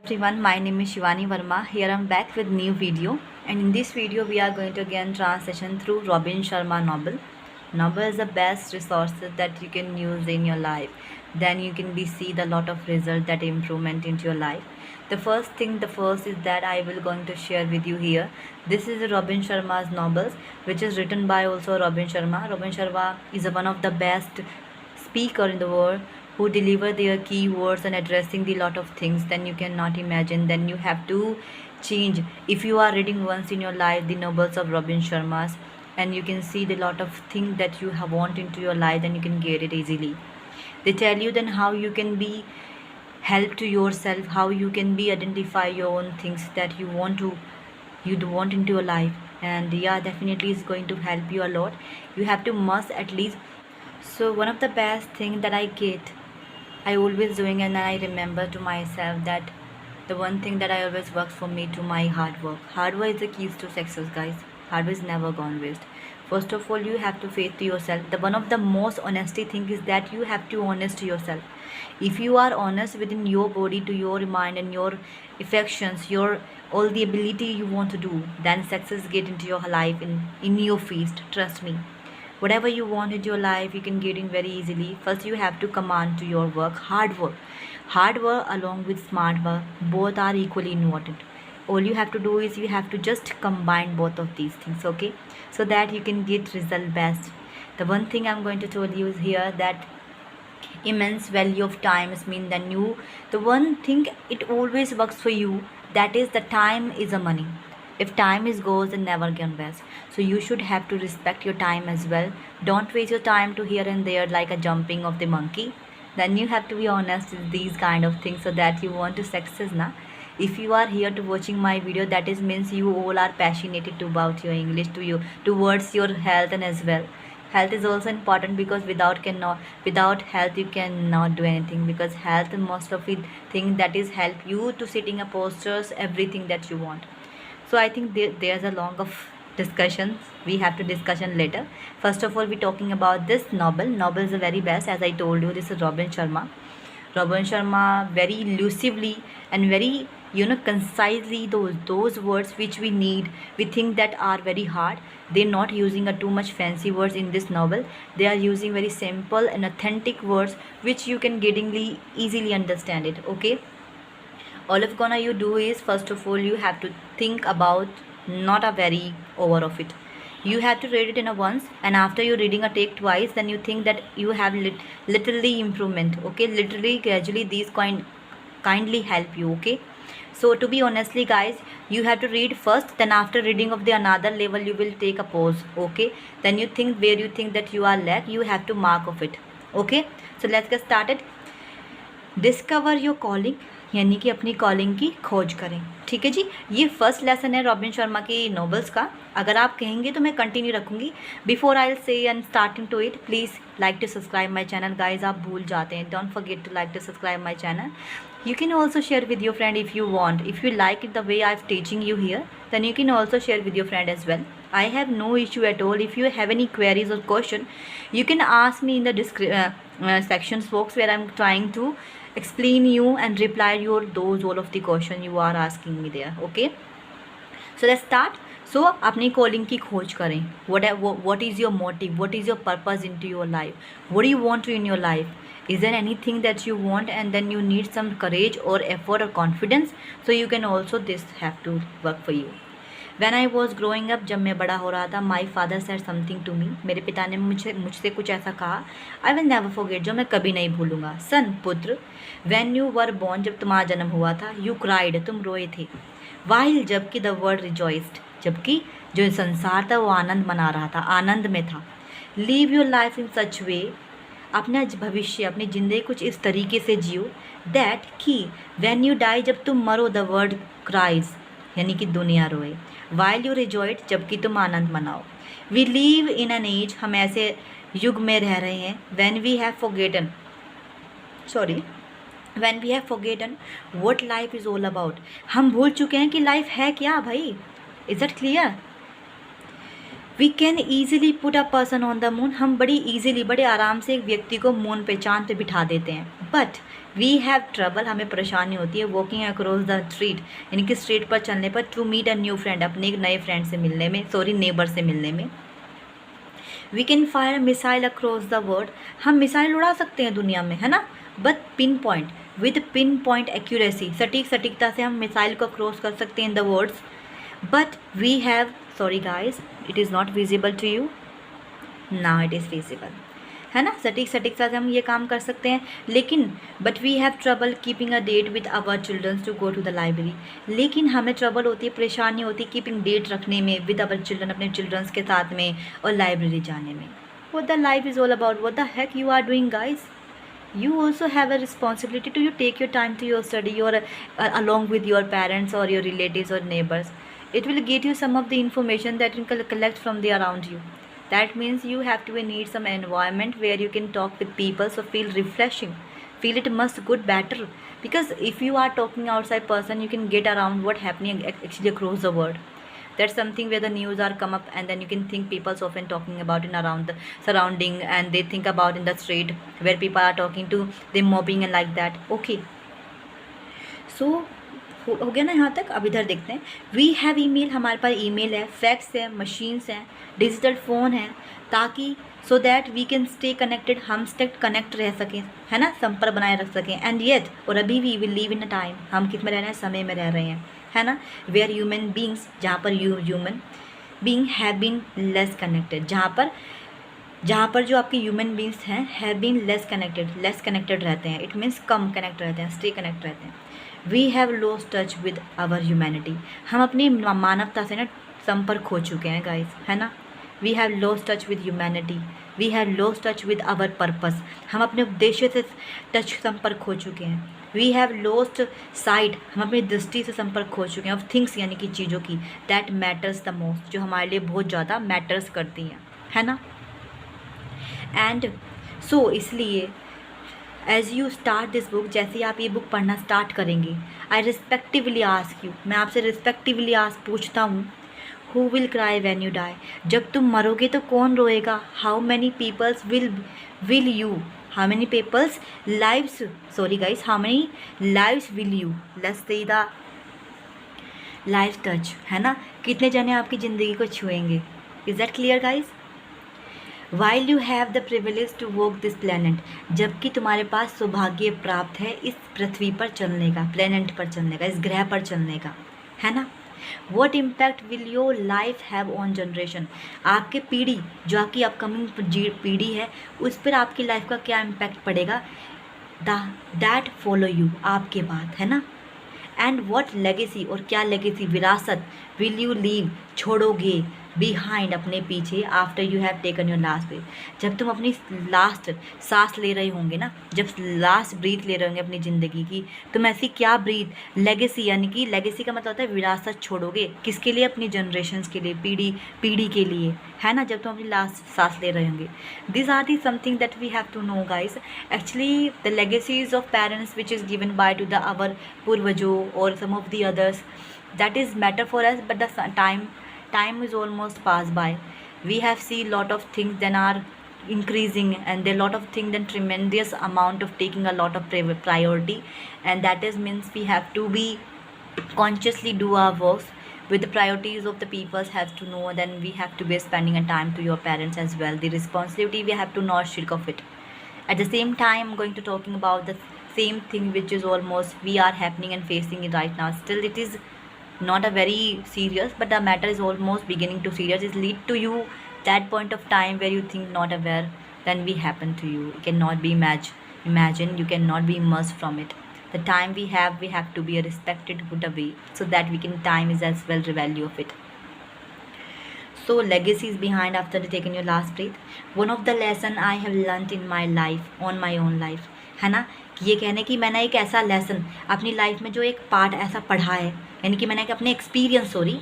everyone, my name is Shivani Verma. Here I'm back with new video, and in this video we are going to again translation through Robin Sharma novel. Novel is the best resources that you can use in your life. Then you can be see the lot of result that improvement into your life. The first is that I will going to share with you here. This is Robin Sharma's novels, which is written by also Robin Sharma. Robin Sharma is one of the best speaker in the world who deliver their keywords and addressing the lot of things then you cannot imagine. Then you have to change. If you are reading once in your life the novels of Robin Sharma's, and you can see the lot of things that you have want into your life, then you can get it easily. They tell you then how you can be help to yourself, how you can be identify your own things that you do want into your life. And yeah, definitely is going to help you a lot. You have to must at least. So one of the best thing that I always doing, and I remember to myself that the one thing that I always works for me to my hard work. Hard work is the keys to success, guys. Hard work is never gone waste. First of all, you have to faith to yourself. The one of the most honesty thing is that you have to honest to yourself. If you are honest within your body, to your mind and your affections, your all the ability you want to do, then success get into your life in your feast. Trust me, whatever you want in your life you can get in very easily. First you have to command to your work. Hard work along with smart work, both are equally important. All you have to do is you have to just combine both of these things, okay, so that you can get result best. The one thing I'm going to tell you is here that immense value of time is mean then you, the one thing it always works for you, that is the time is a money. If time is goes and never can best, so you should have to respect your time as well. Don't waste your time to here and there like a jumping of the monkey. Then you have to be honest with these kind of things so that you want to success na. If you are here to watching my video, that is means you all are passionate to about your English, to you towards your health. And as well, health is also important, because without health you cannot do anything, because health most of it thing that is help you to sitting a postures everything that you want. So I think there's a long of discussions we have to discussion later. First of all, we're talking about this novel is the very best. As I told you, this is Robin Sharma very elusively and very concisely those words which we need, we think that are very hard. They're not using a too much fancy words in this novel. They are using very simple and authentic words which you can gettingly easily understand it, okay. All of gonna you do is, first of all, you have to think about not a very over of it. You have to read it in a once, and after you reading a take twice, then you think that you have literally improvement, okay. Literally gradually these kindly help you, okay. So to be honestly guys, you have to read first, then after reading of the another level you will take a pause, okay. Then you think where you think that you are lack, you have to mark of it, okay. So let's get started. Discover your calling, यानी कि अपनी calling की खोज करें, ठीक है जी। ये first lesson है रॉबिन शर्मा की नॉवेल्स का। अगर आप कहेंगे तो मैं कंटिन्यू रखूँगी। Before I will say and starting to it, please like to subscribe my channel guys. आप भूल जाते हैं, don't forget to like to subscribe my channel. You can also share with your friend if you want. If you like it the way I'm teaching you here, then you can also share with your friend as well. I have no issue at all. If you have any queries or question, you can ask me in the sections box, where I'm trying to explain you and reply your all of the question you are asking me there, okay. So let's start. So अपनी calling की खोज करें. What is your motive? What is your purpose into your life? What do you want to in your life? Is there anything that you want and then you need some courage or effort or confidence? So you can also this have to work for you. When I was growing up, जब मैं बड़ा हो रहा था, my father said something to me. मेरे पिता ने मुझसे कुछ ऐसा कहा. I will never forget, जो मैं कभी नहीं भूलूंगा. Son, पुत्र, when you were born, जब तुम्हारा जन्म हुआ था, you cried, तुम रोए थे. While, जबकि the world rejoiced, जबकि जो संसार था वो आनंद मना रहा था, आनंद में था. Live your life in such way, अपना भविष्य, अपनी ज़िंदगी कुछ इस तरीके से जियो, दैट कि व्हेन यू डाई, जब तुम मरो, द वर्ल्ड क्राइज, यानी कि दुनिया रोए. वाइल यू रिजॉइट, जबकि तुम आनंद मनाओ. We live in an age, हम ऐसे युग में रह रहे हैं, when we have forgotten what life is all about. हम भूल चुके हैं कि लाइफ है क्या भाई. Is that clear? We can easily put a person on the moon, हम बड़ी ईजिली, बड़े आराम से एक व्यक्ति को मून पे, चांद पे बिठा देते हैं. बट वी हैव ट्रबल, हमें परेशानी होती है वॉकिंग अक्रॉस द स्ट्रीट, यानी कि स्ट्रीट पर चलने पर, to meet a new friend, अपने एक नए फ्रेंड से मिलने में, सॉरी नेबर से मिलने में। We can fire missile across the world, हम मिसाइल उड़ा सकते हैं दुनिया में, है ना, but pinpoint, with pinpoint accuracy, सटीकता से हम मिसाइल को क्रॉस कर सकते हैं in the words. But we have, sorry guys, it is not visible to you, now it is visible, है ना, सटीकता से हम ये काम कर सकते हैं। लेकिन but we have trouble keeping a date with our childrens to go to the library, लेकिन हमें ट्रबल होती है, परेशानी होती है कीपिंग डेट रखने में विद आवर चिल्ड्रन, अपने चिल्ड्रंस के साथ में, और लाइब्रेरी जाने में। What the life is all about, what the heck you are doing guys. You also have a responsibility to you take your time to your study, your along with your parents or your relatives or neighbors. It will get you some of the information that you can collect from the around you. That means you have to need some environment where you can talk with people, so feel refreshing, feel it must good better, because if you are talking outside person, you can get around what happening actually across the world. That's something where the news are come up, and then you can think people's often talking about in around the surrounding, and they think about in the street where people are talking to them, mobbing and like that. Okay, so हो गया ना यहाँ तक। अब इधर देखते हैं, we have email, हमारे पास ईमेल है, फैक्स है, मशीन्स हैं, डिजिटल फ़ोन है, ताकि so that we can stay connected, हम स्टे कनेक्ट रह सकें, है ना, संपर्क बनाए रख सकें। एंड येट, और अभी भी will live in a time, हम किस में रह रहे हैं, समय में रह रहे हैं, है ना, वेयर ह्यूमन बींग्स, जहाँ पर human being have been less connected, जहाँ पर जो आपके ह्यूमन बींग्स हैं हैव बीन लेस कनेक्टेड रहते हैं, इट मीन्स कम कनेक्ट रहते हैं, स्टे कनेक्ट रहते हैं। We have lost touch with our humanity, हम अपनी मानवता से ना संपर्क खो चुके हैं गाइस, है ना। We have lost touch with humanity, we have lost touch with our purpose, हम अपने उद्देश्य से संपर्क खो चुके हैं। वी हैव लॉस्ट साइट, हम अपनी दृष्टि से संपर्क खो चुके हैं, ऑफ थिंग्स, यानी कि चीज़ों की, दैट मैटर्स द मोस्ट, जो हमारे लिए बहुत ज़्यादा मैटर्स करती हैं, है ना। एंड सो इसलिए as you start this book, जैसे ही आप ये बुक पढ़ना स्टार्ट करेंगे, आई रिस्पेक्टिवली आस्क यू, मैं आपसे रिस्पेक्टिवली पूछता हूँ, who will cry when you die, जब तुम मरोगे तो कौन रोएगा। How many peoples will you, how many peoples lives, sorry guys, how many lives will you, let's say the life touch, है ना, कितने जने आपकी ज़िंदगी को छुएंगे। Is that clear guys. While you have the privilege to walk this planet, जबकि तुम्हारे पास सौभाग्य प्राप्त है इस पृथ्वी पर चलने का, प्लैनेट पर चलने का, इस ग्रह पर चलने का, है ना। What impact will your life have on generation, आपके पीढ़ी, जो आपकी अपकमिंग पीढ़ी है, उस पर आपकी लाइफ का क्या इम्पैक्ट पड़ेगा, दैट फॉलो यू, आपके बाद, है ना। एंड वॉट लेगेसी, और क्या लेगेसी, विरासत, विल यू लीव, छोड़ोगे बिहाइंड, अपने पीछे, after you have taken your last breath, जब तुम अपनी लास्ट सांस ले रहे होंगे ना, जब लास्ट ब्रीथ ले रहे होंगे अपनी ज़िंदगी की, तुम ऐसी क्या ब्रीथ, लेगेसी, यानी कि लेगेसी का मतलब होता है विरासत छोड़ोगे, किसके लिए, अपनी जनरेशन्स के लिए, पीढ़ी के लिए, है ना, जब तुम अपनी लास्ट सांस ले रहे होंगे। This are the something that we have to know guys, actually the legacies of parents which is given by to the our पूर्वजों और some of the others, that is matter for us, but the time is almost passed by. We have seen lot of things then are increasing, and there are lot of things then tremendous amount of taking a lot of priority, and that is means we have to be consciously do our works with the priorities of the peoples have to know, then we have to be spending a time to your parents as well, the responsibility we have to not shirk of it. At the same time, I'm going to talking about the same thing which is almost we are happening and facing it right now. Still it is not a very serious, but the matter is almost beginning to serious. It lead to you that point of time where you think not aware, then we happen to you. It cannot be imagine, you cannot be immersed from it. The time we have to be respected, put away, so that we can time is as well the value of it. So legacies behind after taking your last breath. One of the lesson I have learnt in my life, on my own life, है ना, ये कहने की मैंने एक ऐसा lesson अपनी life में जो एक पार्ट ऐसा पढ़ा है, यानी कि मैंने अपने experience, sorry,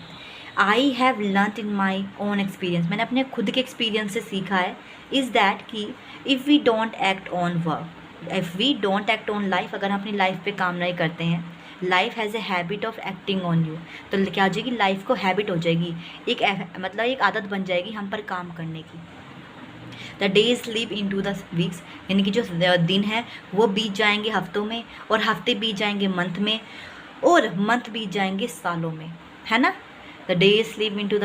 I have learn in my own experience, मैंने अपने खुद के एक्सपीरियंस से सीखा है, इज़ दैट कि if we don't act on work, if we don't act on life, अगर हम अपनी लाइफ पे काम नहीं करते हैं, life has a habit of acting on you, तो क्या हो जाएगी, लाइफ को हैबिट हो जाएगी, एक मतलब एक आदत बन जाएगी हम पर काम करने की। The days slip into the weeks, यानी कि जो दिन है वो बीत जाएंगे हफ्तों में, और हफ्ते बीत जाएंगे मंथ में, और मंथ बीत जाएंगे सालों में, है ना। The days slip into the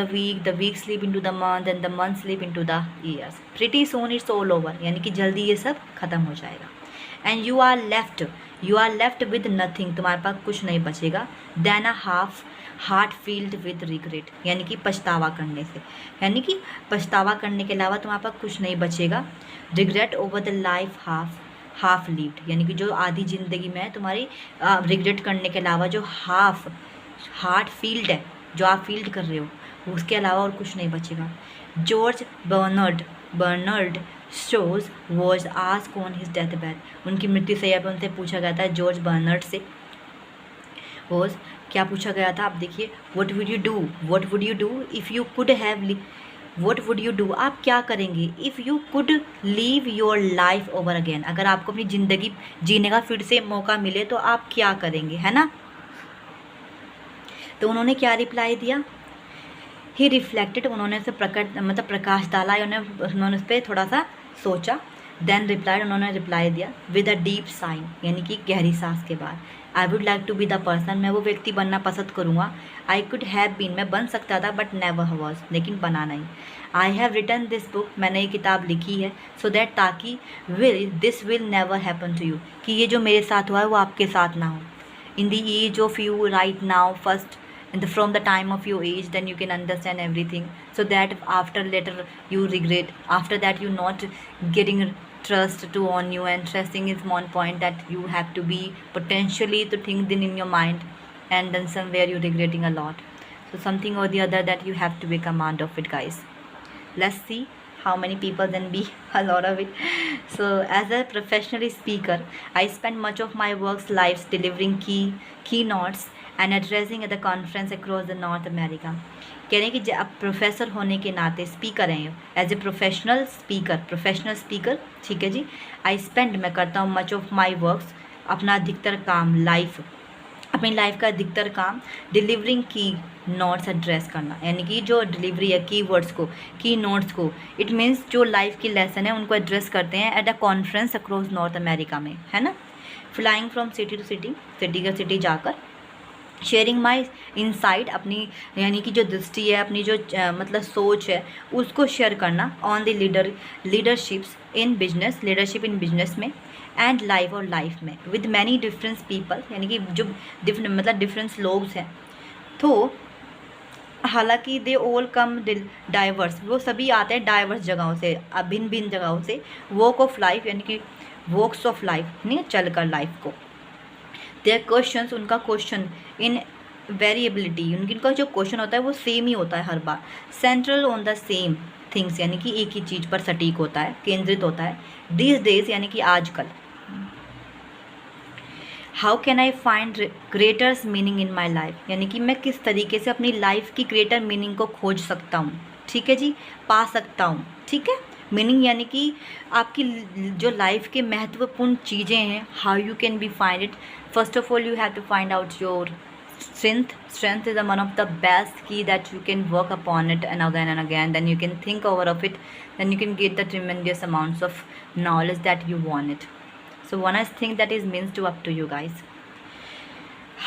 week slip into the month, and the month slip into the years. Pretty soon it's all over, यानी कि जल्दी ये सब खत्म हो जाएगा। And you are left with nothing, तुम्हारे पास कुछ नहीं बचेगा, then a half heart filled with regret, यानी कि पछतावा करने से, यानी कि पछतावा करने के अलावा तुम्हारे पास कुछ नहीं बचेगा। Regret over the life half levied, यानी कि जो आधी ज़िंदगी में है तुम्हारी, रिग्रेट करने के अलावा जो हार्ट फील्ड है, जो आप फील्ड कर रहे हो, उसके अलावा और कुछ नहीं बचेगा। George Bernard shows was asked on his death bed, उनकी मृत्यु सैया पर उनसे पूछा गया था, जॉर्ज बर्नर्ड से वॉज क्या पूछा गया था, आप देखिए, what would you do if you could have, what would you do, आप क्या करेंगे, if you could leave your life over again, अगर आपको अपनी ज़िंदगी जीने का फिर से मौका मिले तो आप क्या करेंगे, है ना। तो उन्होंने क्या रिप्लाई दिया, ही रिफ्लेक्टेड, उन्होंने उसे प्रकाश डाला, उन्होंने उस पर थोड़ा सा सोचा। देन रिप्लाइड, उन्होंने रिप्लाई दिया विद अ डीप साइन, यानी कि गहरी सांस के बाद, I would like to be the person, मैं वो व्यक्ति बनना पसंद करूँगा, आई कुड हैव बीन, मैं बन सकता था बट नेवर वॉज, लेकिन बना नहीं। I have written this book, मैंने ये किताब लिखी है, सो दैट ताकि this will never happen to you, कि ये जो मेरे साथ हुआ है वो आपके साथ ना हो। In the age of you right now first, from the time of your age, then you can understand everything, so that after later you regret, after that you not getting trust to on you, and trusting is one point that you have to be potentially to think then in your mind, and then somewhere you regretting a lot, so something or the other that you have to be command of it, guys. Let's see how many people then be a lot of it. So as a professional speaker, I spend much of my work's lives delivering keynotes and addressing at the conference across the North America. कह रहे हैं कि अब professor होने के नाते speaker हैं, as a professional speaker, ठीक है जी। आई स्पेंड, मैं करता हूँ, मच ऑफ माई वर्क्स, अपना अधिकतर काम, अपनी लाइफ का अधिकतर काम डिलीवरिंग की नोट्स एड्रेस करना, यानी कि जो डिलीवरी है की नोट्स को, इट मीन्स जो लाइफ की लेसन है उनको एड्रेस करते हैं at a conference across North America में, है ना। Flying from city to city जाकर, शेयरिंग माई इनसाइट, अपनी यानी कि जो दृष्टि है, अपनी जो मतलब सोच है, उसको शेयर करना on the leadership in business में, एंड लाइफ और लाइफ में, विद मैनी डिफरेंस पीपल, यानी कि जो डिफरेंस लोग हैं, तो हालांकि दे ऑल कम डाइवर्स, वो सभी आते हैं डाइवर्स जगहों से, भिन्न जगहों से, वॉक ऑफ लाइफ, यानी कि वॉक्स ऑफ लाइफ, नहीं चल कर लाइफ को। देयर क्वेश्चंस, उनका क्वेश्चन इन वेरिएबिलिटी, उनका जो क्वेश्चन होता है वो सेम ही होता है हर बार, central on the same things, यानी कि एक ही चीज़ पर सटीक होता है, केंद्रित होता है। दीज डेज, यानी कि आजकल। How can I find greaters meaning in my life, यानी कि मैं किस तरीके से अपनी लाइफ की ग्रेटर मीनिंग को खोज सकता हूँ, ठीक है जी, पा सकता हूँ, ठीक है। मीनिंग यानी कि आपकी जो लाइफ के महत्वपूर्ण चीज़ें हैं, how you can be find it. First of all you have to find out your strength is one of the best key that you can work upon it and again, then you can think over of it, then you can get the tremendous amounts of knowledge that you want it. So one is thing that is means to up to you guys.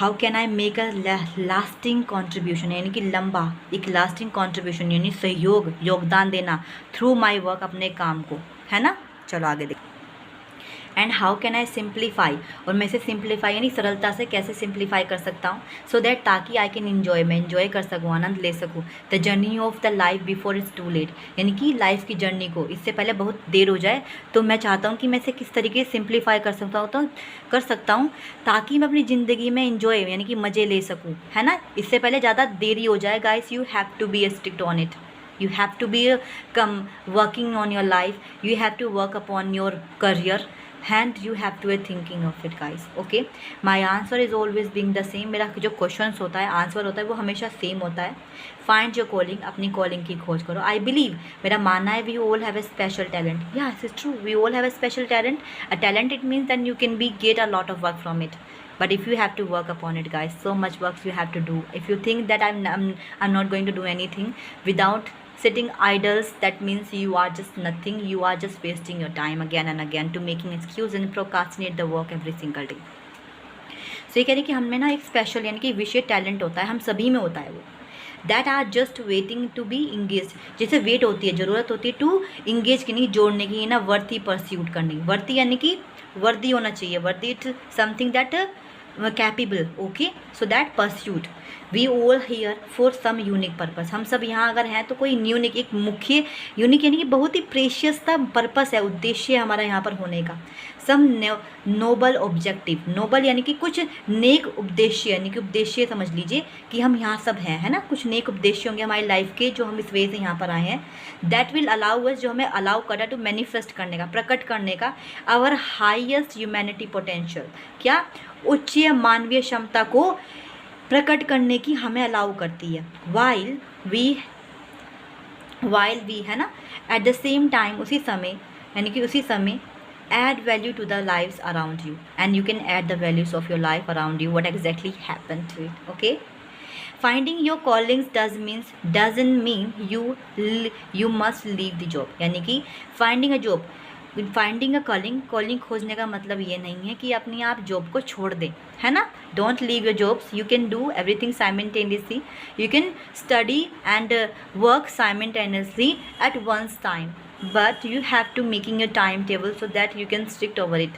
How can I make a lasting contribution, यानी कि लंबा एक lasting contribution, यानी सहयोग, योगदान देना through my work, अपने काम को, है ना। चलो आगे देखो। And how can I simplify, और मैं इसे सिंप्लीफाई यानी सरलता से कैसे सिंप्लीफाई कर सकता हूँ, सो दैट ताकि आई कैन इन्जॉय, मैं इन्जॉय कर सकूँ, आनंद ले सकूँ, the journey of the life before it's too late, यानी कि लाइफ की जर्नी को इससे पहले बहुत देर हो जाए, तो मैं चाहता हूँ कि मैं इसे किस तरीके से सिंप्लीफाई कर सकता हूँ ताकि मैं अपनी ज़िंदगी में इन्जॉय यानी कि मज़े ले सकूँ, है ना। इससे पहले ज़्यादा देरी हो जाए guys, you have to be strict on it, you have to be working on your life, you have to work upon your career, and you have to be thinking of it guys. Okay, my answer is always being the same, मेरा जो questions होता है, answer होता है, वो हमेशा same होता है। फाइंड योर कॉलिंग, अपनी कॉलिंग की खोज करो। आई बिलीव, मेरा मानना है, we all have a special talent, yes it's true, we all have a special talent, a talent it means that you can be get a lot of work from it, but if you have to work upon it guys, so much work you have to do. If you think that I'm not going to do anything without sitting idols, that means you are just nothing, you are just wasting your time again and again to making excuse and procrastinate the work every single day. So ये कह रही कि हमें ना एक special यानी कि विशेष talent होता है, हम सभी में होता है वो, that are just waiting to be engage, जैसे वेट होती है, ज़रूरत होती है टू इंगेज की, जोड़ने की, ना वर्दी परस्यूट करने की, वर्दी यानी कि वर्दी होना चाहिए, वर्दी it something that capable, okay, so that pursuit we all here for some unique purpose, हम सब यहाँ अगर हैं तो कोई यूनिक, एक मुख्य यूनिक यानी कि बहुत ही प्रेशियस सा पर्पस है, उद्देश्य है हमारा यहाँ पर होने का, सम नोबल ऑब्जेक्टिव, नोबल यानी कि कुछ नेक उद्देश्य, यानी कि उद्देश्य समझ लीजिए कि हम यहाँ सब हैं, है ना, कुछ नेक उद्देश्य होंगे हमारी लाइफ के जो हम इस वे से यहाँ पर आए हैं, दैट विल अलाउ अस, जो हमें अलाउ करा टू मैनिफेस्ट करने का, प्रकट करने का, आवर हाईएस्ट ह्यूमैनिटी पोटेंशियल, क्या उच्च मानवीय क्षमता को प्रकट करने की हमें अलाउ करती है, वाइल वी है ना, एट द सेम टाइम, उसी समय यानी कि उसी समय add value to the lives around you, and you can add the values of your life around you, what exactly happened to it, okay. Finding your callings doesn't mean you must leave the job, यानी कि finding a job, finding a calling खोजने का मतलब ये नहीं है कि अपनी आप जॉब को छोड़ दें, है ना, don't leave your jobs, you can do everything simultaneously, you can study and work simultaneously at once time, but you have to making a timetable so that you can strict over it,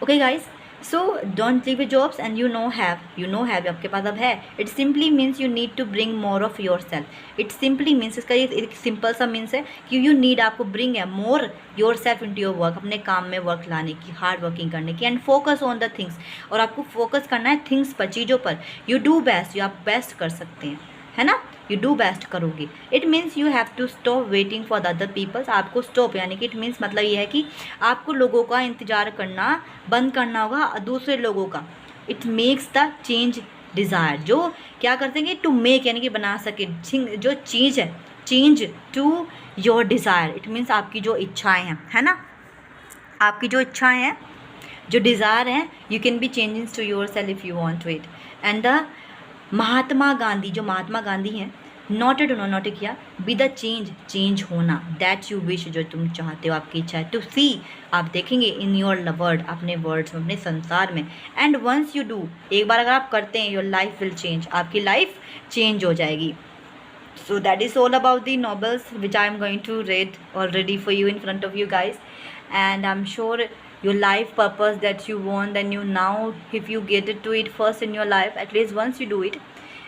okay guys. So don't leave your jobs, and you know have आपके पास अब है, it simply means you need to bring more of yourself, it simply means, इसका ये एक simple सा means है कि you need, आपको bring है more yourself into your work, अपने काम में वर्क लाने की, हार्ड वर्किंग करने की, and focus on the things, और आपको फोकस करना है थिंग्स पर, चीज़ों पर, you do best, जो आप बेस्ट कर सकते हैं, है ना, यू डू बेस्ट करोगे, it means you have to stop waiting for the other peoples, आपको स्टॉप यानी कि इट मीन्स मतलब ये है कि आपको लोगों का इंतज़ार करना बंद करना होगा, दूसरे लोगों का, it makes the change desire, जो क्या करते हैं टू मेक यानी कि बना सके, जो चीज़ है, change to your desire, it means आपकी जो इच्छाएँ हैं, है ना, आपकी जो इच्छाएँ हैं, जो डिज़ायर हैं, you can be changing to yourself if you want to it, and the Mahatma Gandhi, जो महात्मा गांधी हैं, नोटेड उन्होंने नोट किया, बी द चेंज होना, दैट यू विश, जो तुम चाहते हो, आपकी इच्छा है, टू सी, आप देखेंगे इन योर वर्ड, अपने वर्ड्स में, अपने संसार में, एंड वंस यू डू, एक बार अगर आप करते हैं, योर लाइफ विल चेंज, आपकी लाइफ चेंज हो जाएगी. So that is all about the novels which I am going to read already for you in front of you guys, and I'm sure your life purpose that you want, then you now, if you get it to it first in your life, at least once you do it,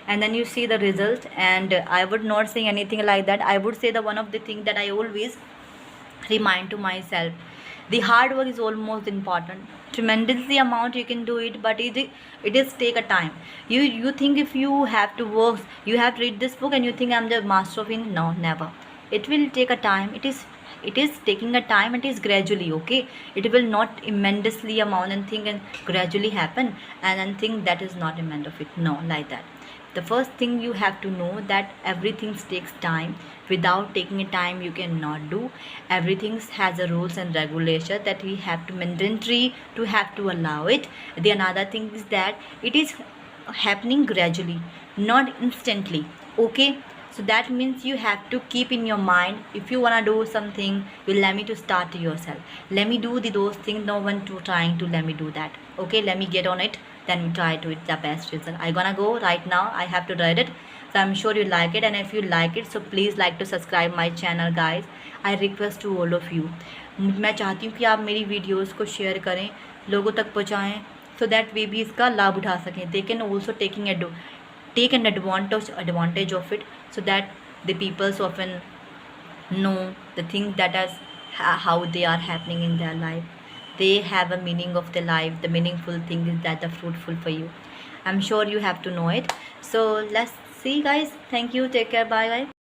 and then you see the result. And I would not say anything like that. I would say the one of the thing that I always remind to myself, the hard work is almost important, tremendously amount you can do it, but it is take a time. You think if you have to work, you have to read this book and you think I'm the master of it, no, never. It will take a time, it is taking a time, it is gradually, okay, it will not immensely amount and think and gradually happen and then think that is not amount of it, no, like that. The first thing you have to know that everything takes time. Without taking a time you cannot do. Everything has a rules and regulation that we have to mandatory to have to allow it. The another thing is that it is happening gradually, not instantly, okay. So that means you have to keep in your mind, if you wanna do something, you let me to start to yourself, let me do those things, no one to trying to let me do that, okay, let me get on it, then we try to it the best result. I gonna go right now, I have to write it, so I'm sure you like it, and if you like it, so please like to subscribe my channel guys. I request to all of you, मैं चाहती हूँ कि आप मेरी videos को share करें, लोगों तक पहुँचाएँ, so that वे भी इसका लाभ उठा सकें. They can also take an advantage of it, so that the people often know the things that as how they are happening in their life. They have a meaning of their life. The meaningful thing is that the fruitful for you. I'm sure you have to know it. So let's see guys. Thank you. Take care. Bye bye.